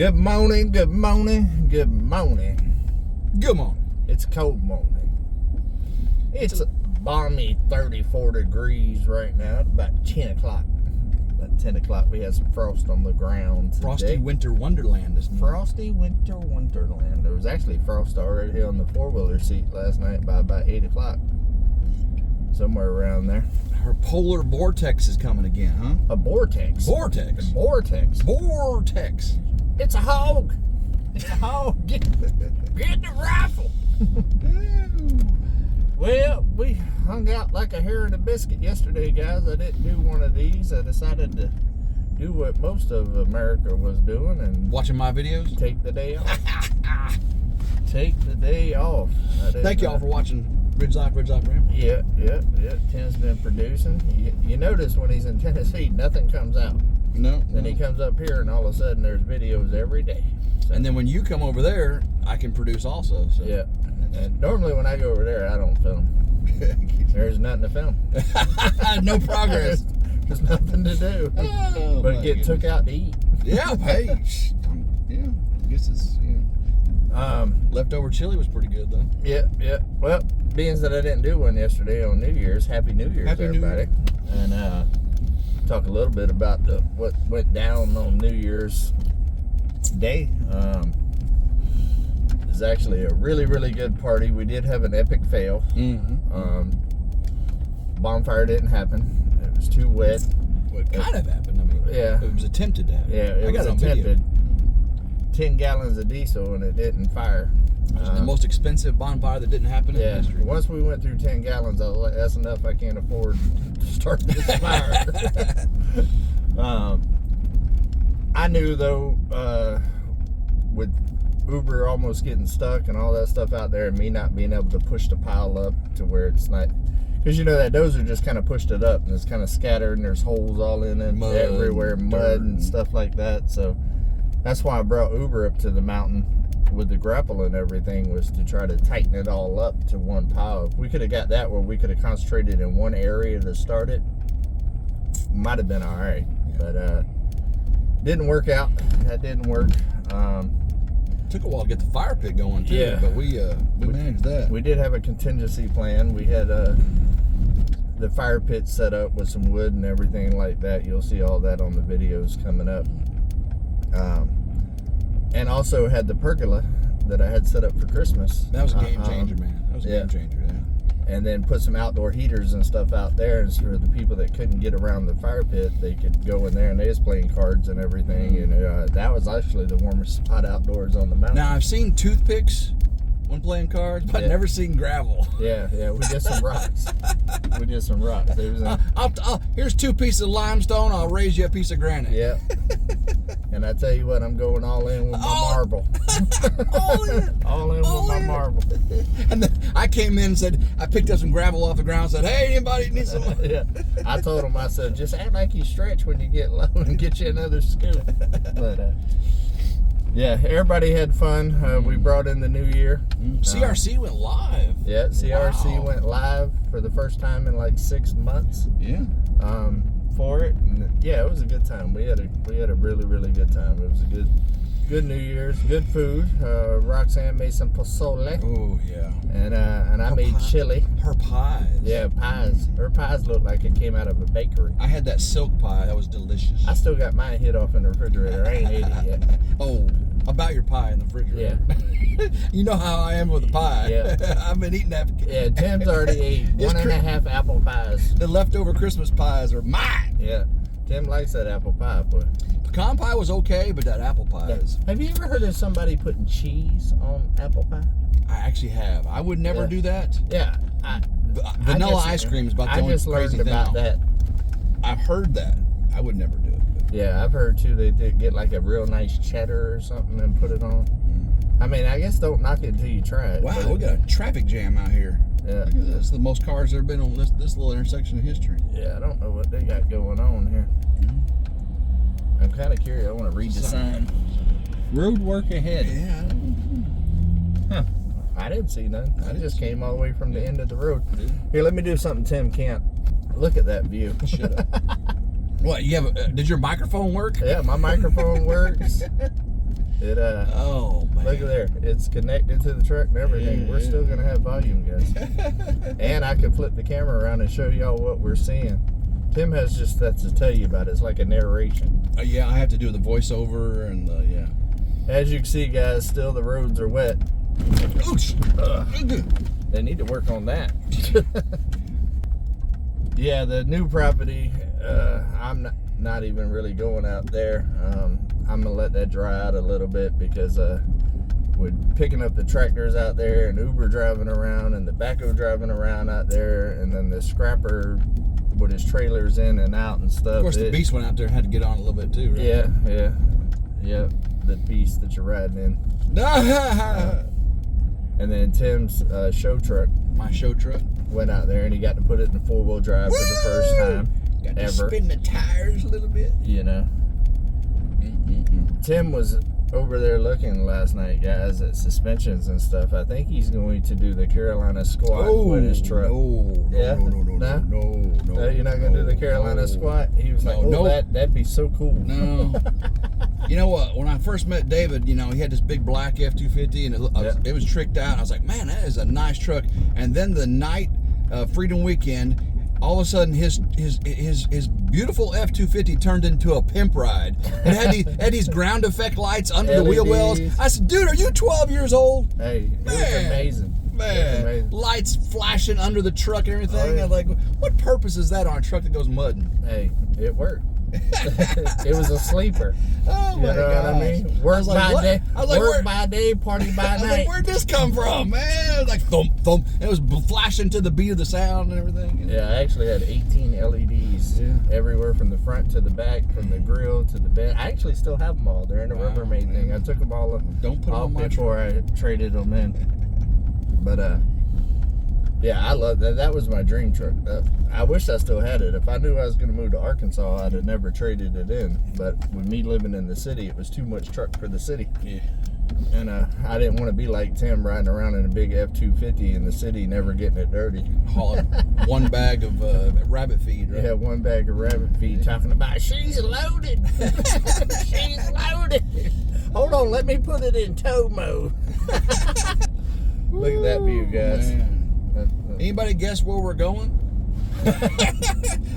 Good morning, good morning, good morning. Good morning. It's a cold morning. It's a balmy 34 degrees right now. It's about 10 o'clock. About 10 o'clock, we had some frost on the ground today. Frosty winter wonderland this morning. Frosty winter wonderland. There was actually frost already on the four-wheeler seat last night by about 8 o'clock. Somewhere around there. Her polar vortex is coming again, huh? A vortex. Vortex. Vortex. Vortex. It's a hog. It's a hog. Get the rifle. Well, we hung out like a hare in a biscuit yesterday, guys. I didn't do one of these. I decided to do what most of America was doing and Watching my videos? take the day off. Take the day off. Thank y'all for watching Ridge Life Ramble. Yeah. Tim's been producing. You notice when he's in Tennessee, nothing comes out. No. Then he comes up here, and all of a sudden, there's videos every day. So, And then when you come over there, I can produce also. So. yeah. And normally when I go over there, I don't film. There's nothing to film. No progress. There's nothing to do. Oh, But my get took goodness. out to eat. Yeah, hey. Yeah, I guess it's, leftover chili was pretty good, though. Yeah. Well, being that I didn't do one yesterday on New Year's, Happy New Year's, Happy New everybody. Year. And talk a little bit about what went down on New Year's Day. It was actually a really, really good party. We did have an epic fail. Mm-hmm. Bonfire didn't happen. It was too wet. What kind of happened? I mean, Yeah. it was attempted to happen. Yeah, it I got was it on video. attempted. 10 gallons of diesel and it didn't fire. It was the most expensive bonfire that didn't happen in Yeah, history. once we went through 10 gallons, I was like, that's enough. I can't afford to start this fire. I knew, though, with Uber almost getting stuck and all that stuff out there and me not being able to push the pile up to where it's not, because you know that dozer just kind of pushed it up and it's kind of scattered and there's holes all in it everywhere, mud and stuff like that. So that's why I brought Uber up to the mountain with the grapple and everything, was to try to tighten it all up to one pile. If we could have got that where we could have concentrated in one area to start it, might have been all right. But didn't work out. That didn't work. Took a while to get the fire pit going too, Yeah. but we managed that. We did have a contingency plan. We had the fire pit set up with some wood and everything like that. You'll see all that on the videos coming up. And also had the pergola that I had set up for Christmas. That was a game changer, man. That was a game changer, yeah. And then put some outdoor heaters and stuff out there, and so for the people that couldn't get around the fire pit, they could go in there, and they was playing cards and everything. And that was actually the warmest spot outdoors on the mountain. Now, I've seen toothpicks when playing cards, but never seen gravel. Yeah, we did some rocks. There was Here's 2 pieces of limestone. I'll raise you a piece of granite. yeah. And I tell you what, I'm going all in with my marble. All in. All in with my marble. And then I came in and said, I picked up some gravel off the ground and said, hey, anybody need some? Yeah. I told him, I said, just act like you stretch when you get low and get you another scoop. But yeah, everybody had fun. We brought in the new year. CRC went live. Yeah, CRC Wow. went live for the first time in like 6 months. Yeah. For it, and yeah, it was a good time. We had a really, really good time. It was a good New Year's, good food. Roxanne made some pozole. Oh yeah. And I made chili. Her pies. Yeah, pies. Her pies looked like it came out of a bakery. I had that silk pie. That was delicious. I still got mine hid off in the refrigerator. I ain't ate it yet. Oh, about your pie in the refrigerator. Yeah. You know how I am with the pie. Yeah. I've been eating that. Yeah, Tim's already ate It's 1.5 apple pies. The leftover Christmas pies are mine. Yeah, Tim likes that apple pie, but Pecan pie was okay, but that apple pie is. Have you ever heard of somebody putting cheese on apple pie? I actually have. I would never do that. Yeah. Vanilla ice cream is about the only I just crazy learned thing about that. I've heard that. I would never do it. But. Yeah, I've heard too. They get like a real nice cheddar or something and put it on. I mean, I guess don't knock it until you try it. Wow, we got a traffic jam out here. Yeah. Look at this. The most cars ever been on this little intersection in history. Yeah, I don't know what they got going on here. I'm kind of curious. I want to read the sign. Road work ahead. Yeah. Huh. I didn't see none. I just came all the way from the end of the road. Here, let me do something Tim can't. Look at that view. Shut up. What, you have did your microphone work? Yeah, my microphone works. It oh man, look at there. It's connected to the truck and everything. We're still gonna have volume, guys. And I could flip the camera around and show y'all what we're seeing. Tim has just that to tell you about it. It's like a narration. Yeah, I have to do the voiceover and yeah. As you can see, guys, still the roads are wet. Ooch. They need to work on that. Yeah, the new property, I'm not even really going out there. I'm gonna let that dry out a little bit because with picking up the tractors out there and Uber driving around and the backhoe driving around out there, and then the scrapper with his trailers in and out and stuff. Of course, the beast went out there and had to get on a little bit too, right? Yeah, the beast that you're riding in. And then Tim's show truck. My show truck went out there and he got to put it in 4-wheel drive for the first time got to ever. spin the tires a little bit. You know. Tim was over there looking last night, guys, at suspensions and stuff. I think he's going to do the Carolina squat with his truck. No, You're not going to do the Carolina squat? He was that'd be so cool. No. You know what? When I first met David, you know, he had this big black F-250 and it was tricked out. I was like, man, that is a nice truck. And then the night, Freedom Weekend, all of a sudden his beautiful F-250 turned into a pimp ride. It had these ground effect lights under the wheel wells. I said, dude, are you 12 years old? Hey, it was amazing. Man, amazing. Lights flashing under the truck and everything. Oh, yeah. I was like, what purpose is that on a truck that goes mudding? Hey, it worked. It was a sleeper. Oh my God! What I mean? Work by day, party by night. Like, where'd this come from, man? It was like thump, thump. It was flashing to the beat of the sound and everything. Yeah, I actually had 18 LEDs everywhere from the front to the back, from the grill to the bed. I actually still have them all. They're in a Rubbermaid thing. I took them all off before I traded them in. But yeah, I love that. That was my dream truck. I wish I still had it. If I knew I was going to move to Arkansas, I'd have never traded it in. But with me living in the city, it was too much truck for the city. Yeah. And I didn't want to be like Tim, riding around in a big F-250 in the city, never getting it dirty. Hauling one bag of rabbit feed, right? Yeah, one bag of rabbit feed, talking about, she's loaded. She's loaded. Hold on, let me put it in tow mode. Look at that view, guys. Man. Anybody guess where we're going?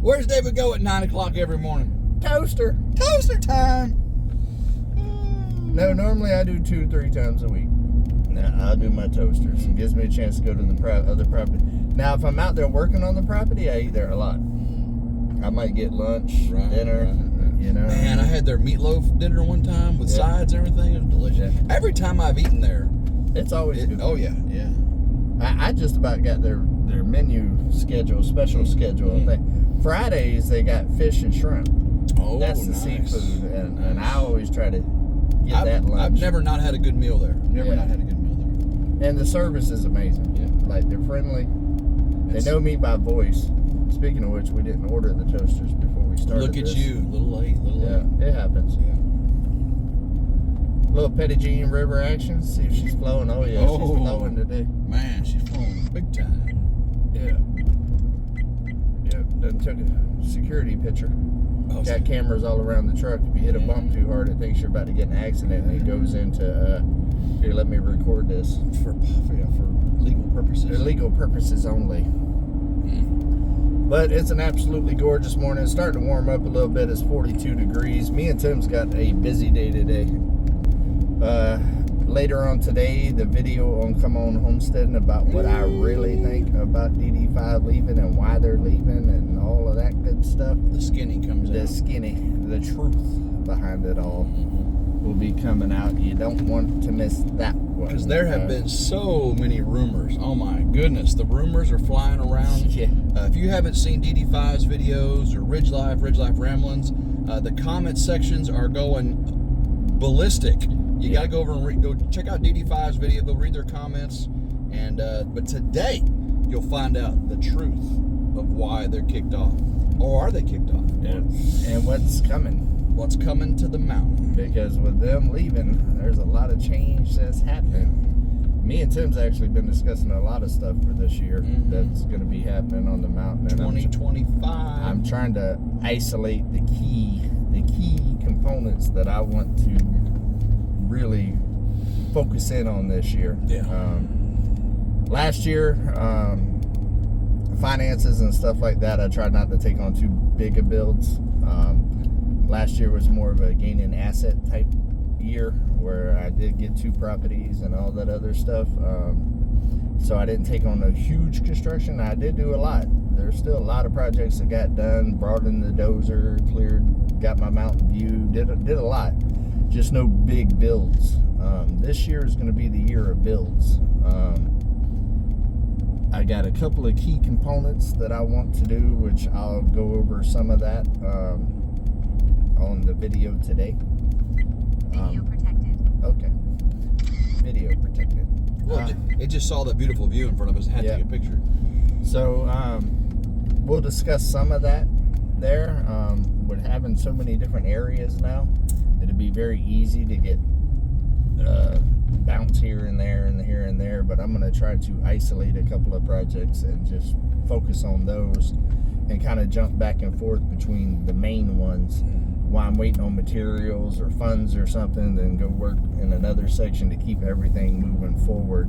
Where's David go at 9 o'clock every morning? Toaster time. No, normally I do 2 or 3 times a week. Now I'll do my toasters. It gives me a chance to go to the other property. Now, if I'm out there working on the property, I eat there a lot. I might get lunch, dinner, you know. Man, I had their meatloaf dinner one time with sides and everything. It was delicious. Yeah. Every time I've eaten there, it's always good. Oh yeah. I just about got their menu schedule, special schedule. Fridays they got fish and shrimp. Oh, that's the seafood, and I always try to get that lunch. I've never not had a good meal there. Never not had a good meal there. And the service is amazing. Yeah, like they're friendly. They know me by voice. Speaking of which, we didn't order the toasters before we started. Look at you, a little late. Yeah, it happens. Yeah. Little Petty Jean River action. See if she's flowing. Oh yeah, she's flowing today. Man, she's flowing big time. Yeah. Then took a security picture. Got cameras all around the truck. If you hit a bump too hard, it thinks you're about to get in an accident, and it goes into here. Let me record this for legal purposes. For legal purposes only. But it's an absolutely gorgeous morning. It's starting to warm up a little bit. It's 42 degrees. Me and Tim's got a busy day today. Later on today, the video on Come On Homesteading about what I really think about DD5 leaving and why they're leaving and all of that good stuff. The skinny comes out. The truth behind it all will be coming out. You don't want to miss that one. Because there have been so many rumors. Oh my goodness, the rumors are flying around. Yeah. If you haven't seen DD5's videos or Ridge Life Ramblings, the comment sections are going ballistic. You got to go over and go check out DD5's video. Go read their comments. And but today, you'll find out the truth of why they're kicked off. Or are they kicked off? Yeah. And what's coming. What's coming to the mountain. Because with them leaving, there's a lot of change that's happening. Me and Tim's actually been discussing a lot of stuff for this year that's going to be happening on the mountain. 2025. I'm trying to isolate the key components that I want to really focus in on this year. Yeah. Last year, finances and stuff like that, I tried not to take on too big of builds. Last year was more of a gain in asset type year where I did get 2 properties and all that other stuff. So I didn't take on a huge construction. I did do a lot. There's still a lot of projects that got done, brought in the dozer, cleared, got my mountain view, did a lot. Just no big builds. This year is going to be the year of builds. I got a couple of key components that I want to do, which I'll go over some of that on the video today. Video protected. Okay. Video protected. Well, it just saw that beautiful view in front of us. It had to take a picture. So we'll discuss some of that there. With having so many different areas now, it'd be very easy to get bounce here and there and here and there, but I'm going to try to isolate a couple of projects and just focus on those and kind of jump back and forth between the main ones while I'm waiting on materials or funds or something, then go work in another section to keep everything moving forward.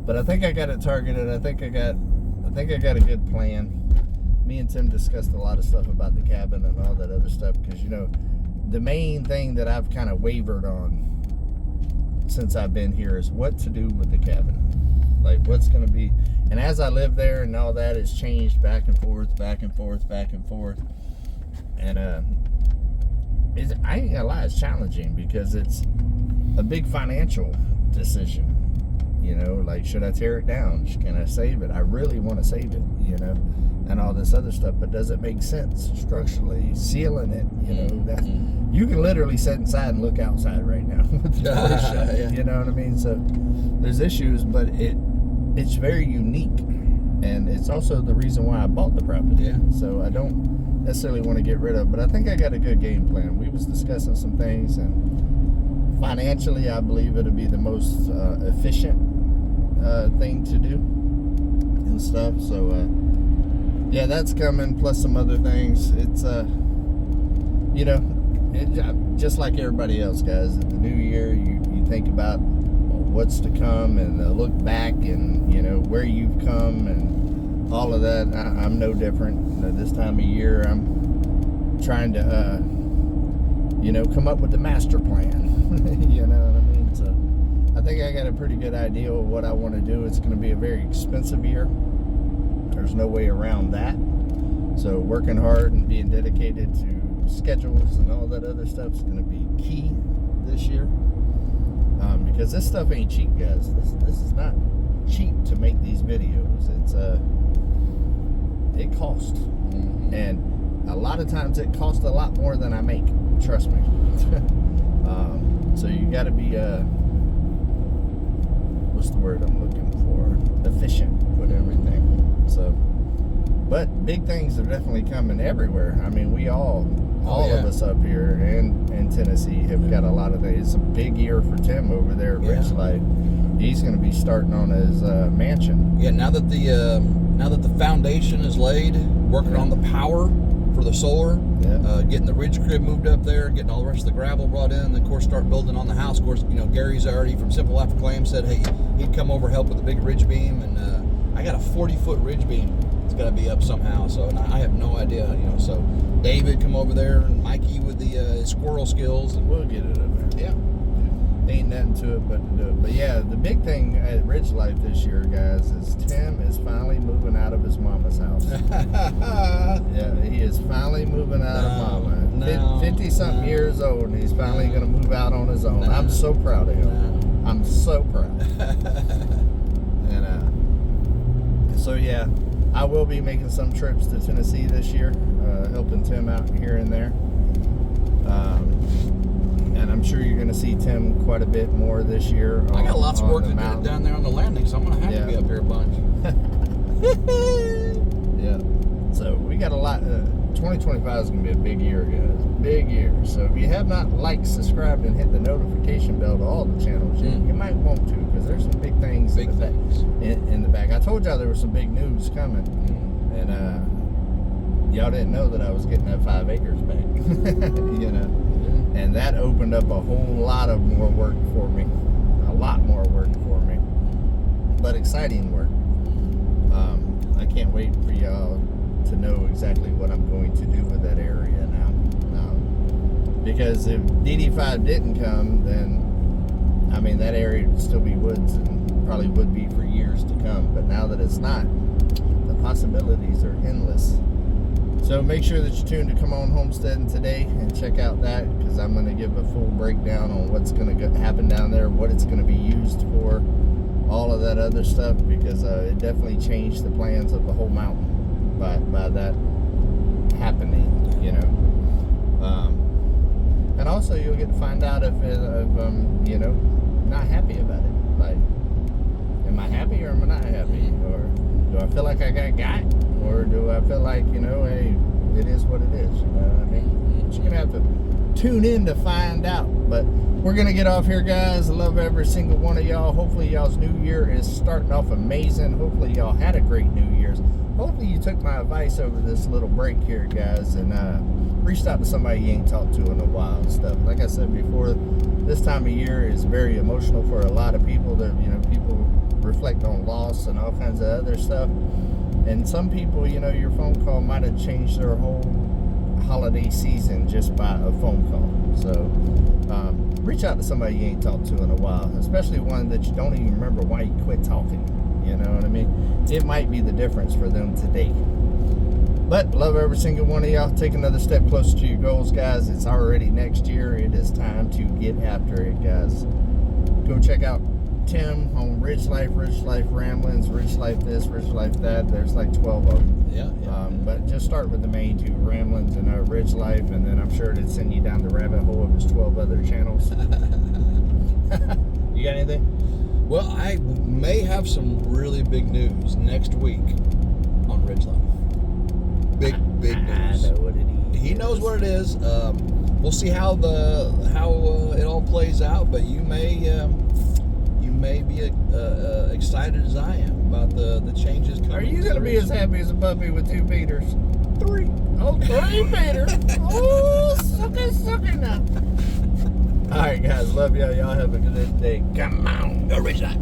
But I think I got it targeted. I think I got a good plan. Me and Tim discussed a lot of stuff about the cabin and all that other stuff, because, you know, the main thing that I've kind of wavered on since I've been here is what to do with the cabin. Like, what's going to be, and as I live there and all that, it's changed back and forth, back and forth, back and forth. And I ain't gonna lie, it's challenging because it's a big financial decision. You know, like, should I tear it down? Can I save it? I really want to save it, you know, and all this other stuff. But does it make sense structurally? Sealing it, you know, that you can literally sit inside and look outside right now with the door shut. Yeah. You know what I mean? So there's issues, but it's very unique, and it's also the reason why I bought the property. Yeah. So I don't necessarily want to get rid of, but I think I got a good game plan. We was discussing some things, and financially I believe it'll be the most efficient thing to do and stuff. So yeah, that's coming, plus some other things. It's you know, just like everybody else, guys, at the new year you think about what's to come and look back and, you know, where you've come and all of that. I'm no different. You know, this time of year, I'm trying to, you know, come up with the master plan. You know what I mean? So I think I got a pretty good idea of what I want to do. It's going to be a very expensive year. There's no way around that. So working hard and being dedicated to schedules and all that other stuff is going to be key this year. Because this stuff ain't cheap, guys. This is not cheap to make these videos. It's it costs, and a lot of times it costs a lot more than I make. Trust me. So you got to be what's the word I'm looking for? Efficient with everything. So, but big things are definitely coming everywhere. I mean, we all of us up here and in Tennessee have got a lot of things. It's a big year for Tim over there at Rich Life. He's going to be starting on his mansion. Yeah, now that the foundation is laid, working on the power for the solar, getting the ridge crib moved up there, getting all the rest of the gravel brought in, and of course start building on the house. Of course, you know, Gary's already from Simple Life Claim said, hey, he'd come over help with the big ridge beam, and I got a 40-foot ridge beam. It's got to be up somehow, so and I have no idea, you know. So David come over there, and Mikey with the squirrel skills, and we'll get it up there. Yeah. Ain't nothing to it but to do it. But yeah, the big thing at Ridge Life this year, guys, is Tim is finally moving out of his mama's house. Yeah, he is finally moving out of mama. 50-something years old, and he's finally going to move out on his own. I'm so proud of him. I'm so proud. And so yeah, I will be making some trips to Tennessee this year, helping Tim out here and there. And I'm sure you're going to see Tim quite a bit more this year. I got lots of work to do down there on the landing, so I'm going to have to be up here a bunch. Yeah. So we got a lot. 2025 is going to be a big year, guys. Big year. So if you have not liked, subscribed, and hit the notification bell to all the channels, you might want to, because there's some big things in the back. I told y'all there was some big news coming, and y'all didn't know that I was getting that 5 acres back. You know. And that opened up a whole lot of more work for me. A lot more work for me. But exciting work. I can't wait for y'all to know exactly what I'm going to do with that area now. Because if DD5 didn't come, then I mean that area would still be woods and probably would be for years to come. But now that it's not, the possibilities are endless. So make sure that you tune to Come On Homesteading today and check out that, because I'm going to give a full breakdown on what's going to happen down there, what it's going to be used for, all of that other stuff, because it definitely changed the plans of the whole mountain by that happening, you know. And also you'll get to find out if you know, not happy about it. Like, am I happy or am I not happy? Or do I feel like I got? Or do I feel like, you know, hey, it is what it is, you know what I mean? But you're going to have to tune in to find out. But we're going to get off here, guys. I love every single one of y'all. Hopefully y'all's new year is starting off amazing. Hopefully y'all had a great New Year's. Hopefully you took my advice over this little break here, guys, and reached out to somebody you ain't talked to in a while and stuff. Like I said before, this time of year is very emotional for a lot of people. That, you know, people reflect on loss and all kinds of other stuff. And some people, you know, your phone call might have changed their whole holiday season just by a phone call. So reach out to somebody you ain't talked to in a while, especially one that you don't even remember why you quit talking. You know what I mean? It might be the difference for them today. But love every single one of y'all. Take another step closer to your goals, guys. It's already next year. It is time to get after it, guys. Go check out Tim on Ridge Life Ramblings, Ridge Life this, Ridge Life that. There's like 12 of them. Yeah. But just start with the main two, Ramblings and Ridge Life, and then I'm sure it'd send you down the rabbit hole of his 12 other channels. You got anything? Well, I may have some really big news next week on Ridge Life. Big news. I know what it is. He knows what it is. We'll see how it all plays out, but you may be excited as I am about the changes coming. Are you going to be as happy as a puppy with 2 Peters? 3. Oh, 3 Peters. Oh, sucker now. All right, guys. Love y'all. Y'all have a good day. Come on. Go Ridge Life.